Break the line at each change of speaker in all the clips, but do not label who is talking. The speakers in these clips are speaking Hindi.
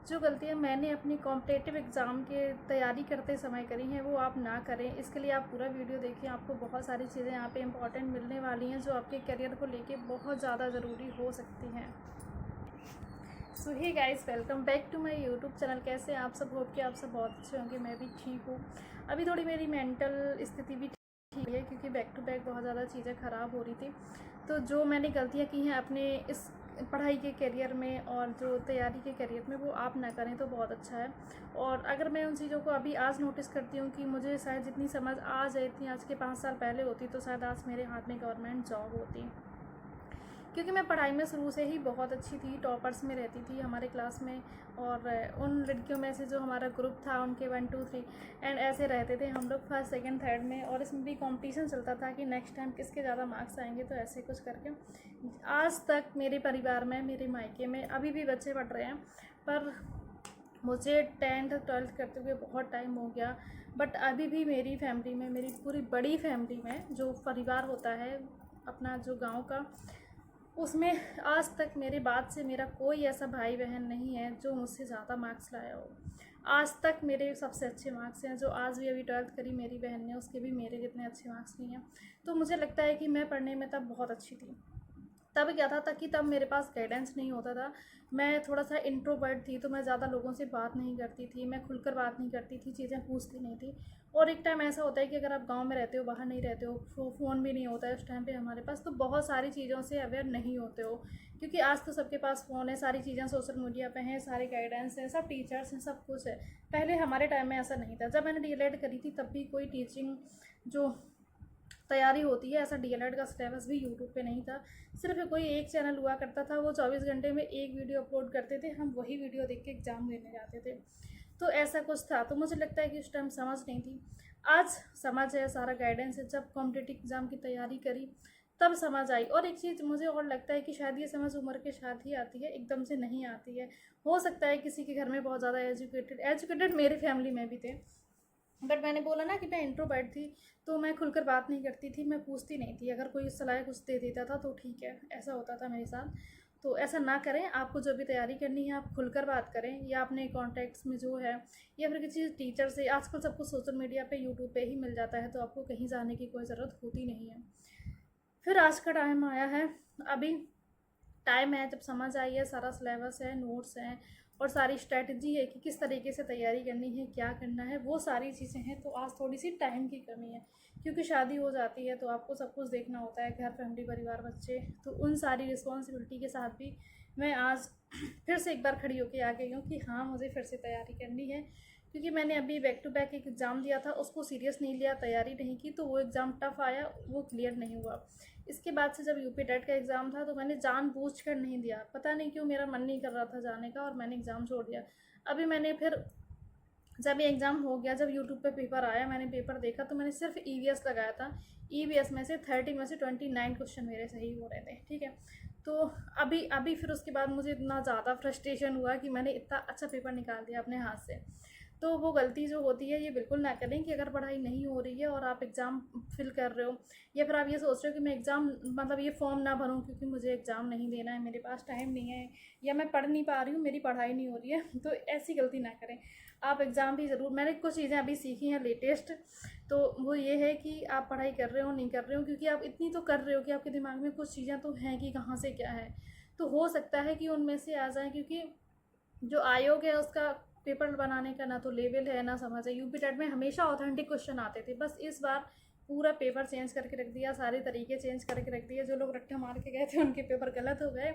जो गलतियाँ मैंने अपनी कॉम्पिटिटिव एग्ज़ाम के तैयारी करते समय करी हैं वो आप ना करें। इसके लिए आप पूरा वीडियो देखिए, आपको बहुत सारी चीज़ें यहाँ पे इम्पॉर्टेंट मिलने वाली हैं जो आपके करियर को लेके बहुत ज़्यादा ज़रूरी हो सकती हैं। So hey guys, welcome back to my YouTube channel. कैसे हैं आप सब? होप कि आप सब बहुत अच्छे होंगे। मैं भी ठीक हूँ। अभी थोड़ी मेरी मेंटल स्थिति भी ठीक है क्योंकि बैक टू बैक बहुत ज़्यादा चीज़ें ख़राब हो रही थी। तो जो मैंने गलतियाँ की हैं अपने इस पढ़ाई के करियर में और जो तैयारी के करियर में, वो आप ना करें तो बहुत अच्छा है। और अगर मैं उन चीज़ों को अभी आज नोटिस करती हूँ कि मुझे शायद जितनी समझ आज है इतनी आज के 5 साल पहले होती तो शायद आज मेरे हाथ में गवर्नमेंट जॉब होती। क्योंकि मैं पढ़ाई में शुरू से ही बहुत अच्छी थी, टॉपर्स में रहती थी हमारे क्लास में। और उन लड़कियों में से जो हमारा ग्रुप था उनके 1 2 3 एंड ऐसे रहते थे हम लोग फर्स्ट सेकंड थर्ड में। और इसमें भी कंपटीशन चलता था कि नेक्स्ट टाइम किसके ज़्यादा मार्क्स आएंगे। तो ऐसे कुछ करके आज तक मेरे परिवार में, मेरे मायके में अभी भी बच्चे पढ़ रहे हैं। पर मुझे 10th 12th करते हुए बहुत टाइम हो गया। बट अभी भी मेरी फैमिली में, मेरी पूरी बड़ी फैमिली में जो परिवार होता है अपना, जो गांव का, उसमें आज तक मेरे बाद से मेरा कोई ऐसा भाई बहन नहीं है जो मुझसे ज़्यादा मार्क्स लाया हो। आज तक मेरे सबसे अच्छे मार्क्स हैं। जो आज भी अभी 12th करी मेरी बहन ने, उसके भी मेरे जितने अच्छे मार्क्स नहीं हैं। तो मुझे लगता है कि मैं पढ़ने में तब बहुत अच्छी थी। तब क्या था कि तब मेरे पास गाइडेंस नहीं होता था। मैं थोड़ा सा इंट्रोवर्ट थी, तो मैं ज़्यादा लोगों से बात नहीं करती थी, मैं खुलकर बात नहीं करती थी, चीज़ें पूछती नहीं थी। और एक टाइम ऐसा होता है कि अगर आप गांव में रहते हो, बाहर नहीं रहते हो, फ़ोन भी नहीं होता है उस टाइम पे हमारे पास, तो बहुत सारी चीज़ों से अवेयर नहीं होते हो। क्योंकि आज तो सबके पास फ़ोन है, सारी चीज़ें सोशल मीडिया पे हैं, सारे गाइडेंस हैं, सब टीचर्स हैं, सब कुछ है। पहले हमारे टाइम में ऐसा नहीं था। जब मैंने डीएलएड करी थी तब भी कोई टीचिंग जो तैयारी होती है, ऐसा डीएलएड का सिलेबस भी यूट्यूब पे नहीं था। सिर्फ कोई एक चैनल हुआ करता था, वो 24 घंटे में एक वीडियो अपलोड करते थे, हम वही वीडियो देख के एग्ज़ाम देने जाते थे। तो ऐसा कुछ था। तो मुझे लगता है कि उस टाइम समझ नहीं थी। आज समझ है, सारा गाइडेंस है। जब कॉम्पिटिटिव एग्ज़ाम की तैयारी करी तब समझ आई। और एक चीज़ मुझे और लगता है कि शायद ये समझ उम्र के साथ ही आती है, एकदम से नहीं आती है। हो सकता है किसी के घर में बहुत ज़्यादा एजुकेटेड मेरी फैमिली में भी थे। बट मैंने बोला ना कि मैं इंट्रोवर्ट थी, तो मैं खुलकर बात नहीं करती थी, मैं पूछती नहीं थी। अगर कोई सलाह कुछ दे देता था तो ठीक है, ऐसा होता था मेरे साथ। तो ऐसा ना करें। आपको जो भी तैयारी करनी है आप खुलकर बात करें, या अपने कॉन्टैक्ट्स में जो है, या फिर किसी टीचर से। आजकल सब कुछ सोशल मीडिया पे, यूट्यूब पे ही मिल जाता है, तो आपको कहीं जाने की कोई ज़रूरत होती नहीं है। फिर आज का टाइम आया है, अभी टाइम है जब समझ आई है, सारा सिलेबस है, नोट्स हैं, और सारी स्ट्रैटेजी है कि किस तरीके से तैयारी करनी है, क्या करना है, वो सारी चीज़ें हैं। तो आज थोड़ी सी टाइम की कमी है क्योंकि शादी हो जाती है तो आपको सब कुछ देखना होता है, घर, फैमिली, परिवार, बच्चे। तो उन सारी रिस्पॉन्सिबिलिटी के साथ भी मैं आज फिर से एक बार खड़ी होकर आ गई हूँ कि हाँ, मुझे फिर से तैयारी करनी है। क्योंकि मैंने अभी बैक टू बैक एक एग्ज़ाम दिया था, उसको सीरियस नहीं लिया, तैयारी नहीं की, तो वो एग्ज़ाम टफ़ आया, वो क्लियर नहीं हुआ। इसके बाद से जब यूपी टेट का एग्ज़ाम था तो मैंने जानबूझकर नहीं दिया। पता नहीं क्यों मेरा मन नहीं कर रहा था जाने का, और मैंने एग्ज़ाम छोड़ दिया। अभी मैंने फिर जब ये एग्ज़ाम हो गया, जब यूट्यूब पे पेपर आया, मैंने पेपर देखा, तो मैंने सिर्फ ईवीएस लगाया था। ईवीएस में से 30 में से 29 क्वेश्चन मेरे सही हो रहे थे, ठीक है। तो अभी अभी फिर उसके बाद मुझे इतना ज़्यादा फ्रस्ट्रेशन हुआ कि मैंने इतना अच्छा पेपर निकाल दिया अपने हाथ से। तो वो गलती जो होती है ये बिल्कुल ना करें कि अगर पढ़ाई नहीं हो रही है और आप एग्ज़ाम फिल कर रहे हो, या फिर आप ये सोच रहे हो कि मैं एग्ज़ाम, मतलब ये फॉर्म ना भरूँ क्योंकि मुझे एग्ज़ाम नहीं देना है, मेरे पास टाइम नहीं है, या मैं पढ़ नहीं पा रही हूँ, मेरी पढ़ाई नहीं हो रही है, तो ऐसी गलती ना करें। आप एग्ज़ाम भी ज़रूर, मैंने कुछ चीज़ें अभी सीखी हैं लेटेस्ट। तो वो ये है कि आप पढ़ाई कर रहे हो नहीं कर रहे हो, क्योंकि आप इतनी तो कर रहे हो कि आपके दिमाग में कुछ चीज़ें तो हैं कि कहाँ से क्या है। तो हो सकता है कि उनमें से आ जाए, क्योंकि जो आयोग है उसका पेपर बनाने का ना तो लेवल है ना समझ है। यूपी टेट में हमेशा ऑथेंटिक क्वेश्चन आते थे, बस इस बार पूरा पेपर चेंज करके रख दिया, सारे तरीके चेंज करके रख दिए। जो लोग रट्टा मार के गए थे उनके पेपर गलत हो गए,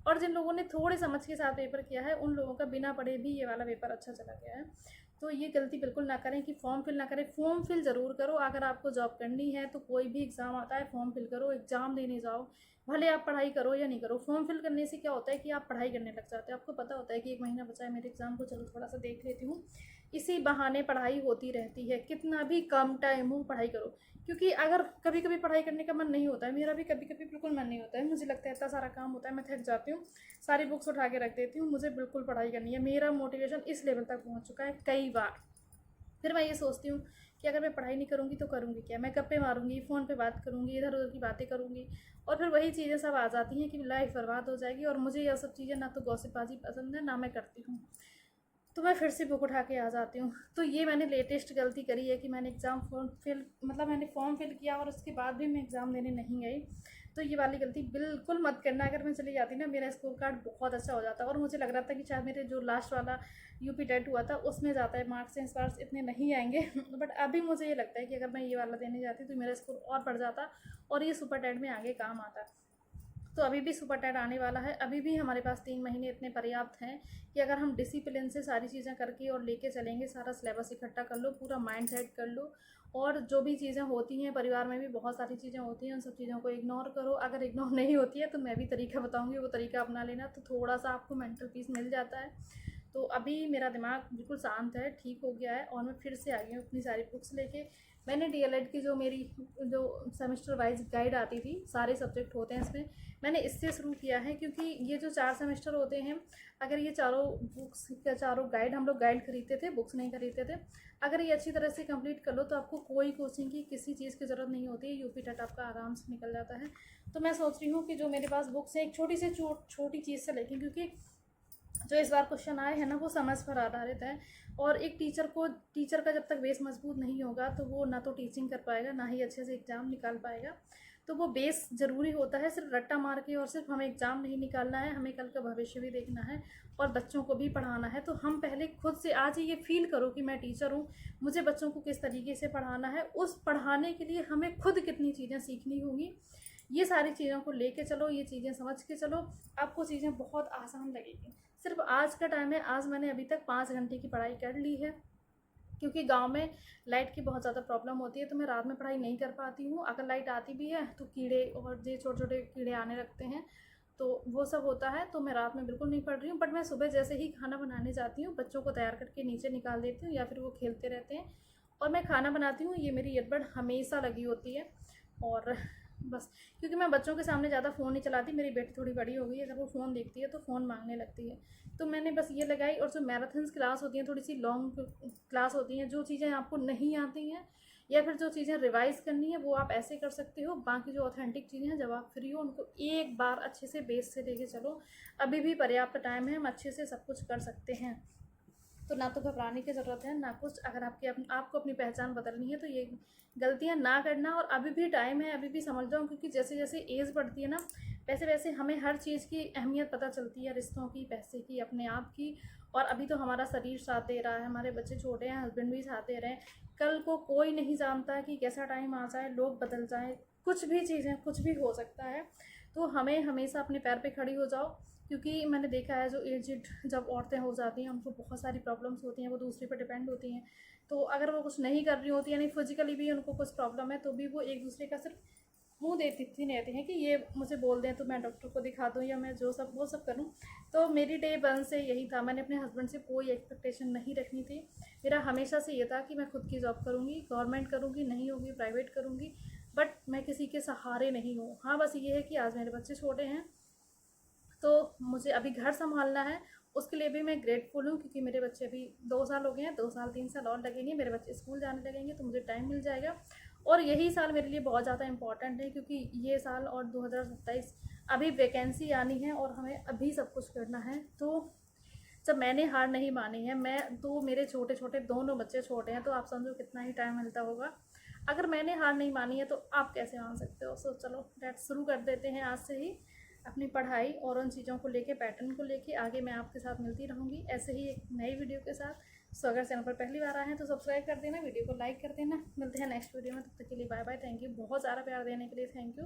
और जिन लोगों ने थोड़े समझ के साथ पेपर किया है उन लोगों का बिना पढ़े भी ये वाला पेपर अच्छा चला गया है। तो ये गलती बिल्कुल ना करें कि फॉर्म फिल ना करें। फॉर्म फिल ज़रूर करो। अगर आपको जॉब करनी है तो कोई भी एग्ज़ाम आता है, फॉर्म फिल करो, एग्ज़ाम देने जाओ। भले आप पढ़ाई करो या नहीं करो, फॉर्म फिल करने से क्या होता है कि आप पढ़ाई करने लग जाते हो। आपको पता होता है कि 1 महीना बचा है मेरे एग्ज़ाम को, चलो थोड़ा सा देख लेती हूँ। इसी बहाने पढ़ाई होती रहती है। कितना भी कम टाइम हो पढ़ाई करो। क्योंकि अगर कभी कभी पढ़ाई करने का मन नहीं होता है, मेरा भी कभी कभी बिल्कुल मन नहीं होता है, मुझे लगता है इतना सारा काम होता है, मैं थक जाती हूँ, सारी बुक्स उठा के रख देती हूँ, मुझे बिल्कुल पढ़ाई करनी है। मेरा मोटिवेशन इस लेवल तक पहुँच चुका है कई बार। फिर मैं ये सोचती हूँ कि अगर मैं पढ़ाई नहीं करूँगी तो करूँगी क्या? मैं गप्पे मारूँगी, फ़ोन पे बात करूँगी, इधर उधर की बातें करूँगी, और फिर वही चीज़ें सब आ जाती हैं कि लाइफ बर्बाद हो जाएगी। और मुझे यह सब चीज़ें ना तो गॉसिपबाजी पसंद है, ना मैं करती हूँ। तो मैं फिर से बुक उठा के आ जाती हूँ। तो ये मैंने लेटेस्ट गलती करी है कि मैंने एग्ज़ाम मैंने फॉर्म फिल किया और उसके बाद भी मैं एग्ज़ाम देने नहीं गई। तो ये वाली गलती बिल्कुल मत करना। अगर मैं चली जाती ना, मेरा स्कोर कार्ड बहुत अच्छा हो जाता। और मुझे लग रहा था कि शायद मेरे जो लास्ट वाला यूपी टेट हुआ था उसमें ज़्यादा है मार्क्स, इस बार इतने नहीं आएंगे। बट अभी मुझे ये लगता है कि अगर मैं ये वाला देने जाती तो मेरा स्कोर और बढ़ जाता और ये सुपर टेट में आगे काम आता। तो अभी भी सुपर टेट आने वाला है। अभी भी हमारे पास 3 महीने इतने पर्याप्त हैं कि अगर हम डिसिप्लिन से सारी चीज़ें करके और लेके चलेंगे, सारा सिलेबस इकट्ठा कर लो, पूरा माइंड सेट कर लो, और जो भी चीज़ें होती हैं परिवार में भी बहुत सारी चीज़ें होती हैं, उन सब चीज़ों को इग्नोर करो। अगर इग्नोर नहीं होती है तो मैं भी तरीका बताऊँगी, वो तरीका अपना लेना, तो थोड़ा सा आपको मेंटल पीस मिल जाता है। तो अभी मेरा दिमाग बिल्कुल शांत है, ठीक हो गया है, और मैं फिर से आ गई हूँ अपनी सारी बुक्स लेके। मैंने डीएलएड की जो मेरी जो सेमेस्टर वाइज गाइड आती थी, सारे सब्जेक्ट होते हैं इसमें, मैंने इससे शुरू किया है। क्योंकि ये जो 4 सेमेस्टर होते हैं, अगर ये चारों बुक्स या चारों गाइड, हम लोग गाइड खरीदते थे, बुक्स नहीं खरीदते थे, अगर ये अच्छी तरह से कंप्लीट कर लो तो आपको कोई कोचिंग की किसी चीज़ की ज़रूरत नहीं होती है। यूपी टेट आपका आराम से निकल जाता है। तो मैं सोच रही हूँ कि जो मेरे पास बुक्स है, एक छोटी से छोटी चीज़ से लेके, क्योंकि जो इस बार क्वेश्चन आए हैं ना वो समझ पर आधारित है। और एक टीचर का जब तक बेस मजबूत नहीं होगा तो वो ना तो टीचिंग कर पाएगा, ना ही अच्छे से एग्ज़ाम निकाल पाएगा। तो वो बेस ज़रूरी होता है। सिर्फ रट्टा मार के और सिर्फ हमें एग्ज़ाम नहीं निकालना है, हमें कल का भविष्य भी देखना है और बच्चों को भी पढ़ाना है। तो हम पहले खुद से आज ये फील करो कि मैं टीचर हूँ, मुझे बच्चों को किस तरीके से पढ़ाना है। उस पढ़ाने के लिए हमें खुद कितनी चीज़ें सीखनी होंगी, ये सारी चीज़ों को लेके चलो, ये चीज़ें समझ के चलो, आपको चीज़ें बहुत आसान लगेगी। सिर्फ आज का टाइम है, आज मैंने अभी तक 5 घंटे की पढ़ाई कर ली है। क्योंकि गांव में लाइट की बहुत ज़्यादा प्रॉब्लम होती है, तो मैं रात में पढ़ाई नहीं कर पाती हूँ। अगर लाइट आती भी है तो कीड़े और ये छोटे छोटे कीड़े आने लगते हैं, तो वो सब होता है। तो मैं रात में बिल्कुल नहीं पढ़ रही हूँ। बट मैं सुबह जैसे ही खाना बनाने जाती हूँ, बच्चों को तैयार करके नीचे निकाल देती हूँ, या फिर वो खेलते रहते हैं और मैं खाना बनाती हूँ। ये मेरी ईयरबड हमेशा लगी होती है। और बस, क्योंकि मैं बच्चों के सामने ज़्यादा फ़ोन नहीं चलाती। मेरी बेटी थोड़ी बड़ी हो गई है, अगर वो फ़ोन देखती है तो फ़ोन मांगने लगती है। तो मैंने बस ये लगाई। और जो मैराथन्स क्लास होती हैं, थोड़ी सी लॉन्ग क्लास होती हैं, जो चीज़ें आपको नहीं आती हैं या फिर जो चीज़ें रिवाइज़ करनी है वो आप ऐसे कर सकते हो। बाकी जो ऑथेंटिक चीज़ें हैं, जब आप फ्री हो उनको एक बार अच्छे से बेस से लेके चलो। अभी भी पर्याप्त टाइम है, हम अच्छे से सब कुछ कर सकते हैं। तो ना तो घबराने की ज़रूरत है, ना कुछ। अगर आपको अपनी पहचान बदलनी है तो ये गलतियाँ ना करना। और अभी भी टाइम है, अभी भी समझ जाओ, क्योंकि जैसे जैसे एज बढ़ती है ना, वैसे वैसे हमें हर चीज़ की अहमियत पता चलती है, रिश्तों की, पैसे की, अपने आप की। और अभी तो हमारा शरीर साथ दे रहा है, हमारे बच्चे छोटे हैं, हस्बैंड भी साथ दे रहे हैं। कल को कोई नहीं जानता कि कैसा टाइम आ जाए, लोग बदल जाएँ, कुछ भी चीज़ें, कुछ भी हो सकता है। तो हमें हमेशा अपने पैर पे खड़ी हो जाओ। क्योंकि मैंने देखा है, जो एजिड जब औरतें हो जाती हैं, उनको बहुत सारी प्रॉब्लम्स होती हैं, वो दूसरे पर डिपेंड होती हैं। तो अगर वो कुछ नहीं कर रही होती, यानी फिजिकली भी उनको कुछ प्रॉब्लम है, तो भी वो एक दूसरे का सिर्फ मुँह देती रहती हैं कि ये मुझे बोल दें तो मैं डॉक्टर को दिखा दूँ, या मैं जो सब वो सब करूँ। तो मेरी डे वन से यही था, मैंने अपने हस्बैंड से कोई एक्सपेक्टेशन नहीं रखनी थी। मेरा हमेशा से ये था कि मैं खुद की जॉब करूँगी, गवर्नमेंट करूँगी, नहीं होगी प्राइवेट करूँगी, बट मैं किसी के सहारे नहीं हूँ। हाँ, बस ये है कि आज मेरे बच्चे छोटे हैं, तो मुझे अभी घर संभालना है। उसके लिए भी मैं ग्रेटफुल हूँ, क्योंकि मेरे बच्चे अभी 2 साल हो गए हैं, 2 साल 3 साल और लगेंगे, मेरे बच्चे स्कूल जाने लगेंगे, तो मुझे टाइम मिल जाएगा। और यही साल मेरे लिए बहुत ज़्यादा इम्पॉर्टेंट है, क्योंकि ये साल और 2027 अभी वैकेंसी आनी है और हमें अभी सब कुछ करना है। तो जब मैंने हार नहीं मानी है, मैं तो मेरे छोटे छोटे दोनों बच्चे छोटे हैं, तो आप समझो कितना ही टाइम मिलता होगा। अगर मैंने हार नहीं मानी है तो आप कैसे मान सकते हो। सो चलो, लेट्स शुरू कर देते हैं आज से ही अपनी पढ़ाई और उन चीज़ों को लेके, पैटर्न को लेके। आगे मैं आपके साथ मिलती रहूँगी ऐसे ही एक नई वीडियो के साथ। सो अगर चैनल पर पहली बार आए हैं तो सब्सक्राइब कर देना, वीडियो को लाइक कर देना। मिलते हैं नेक्स्ट वीडियो में, तब तक के लिए बाय बाय। थैंक यू, बहुत सारा प्यार देने के लिए थैंक यू।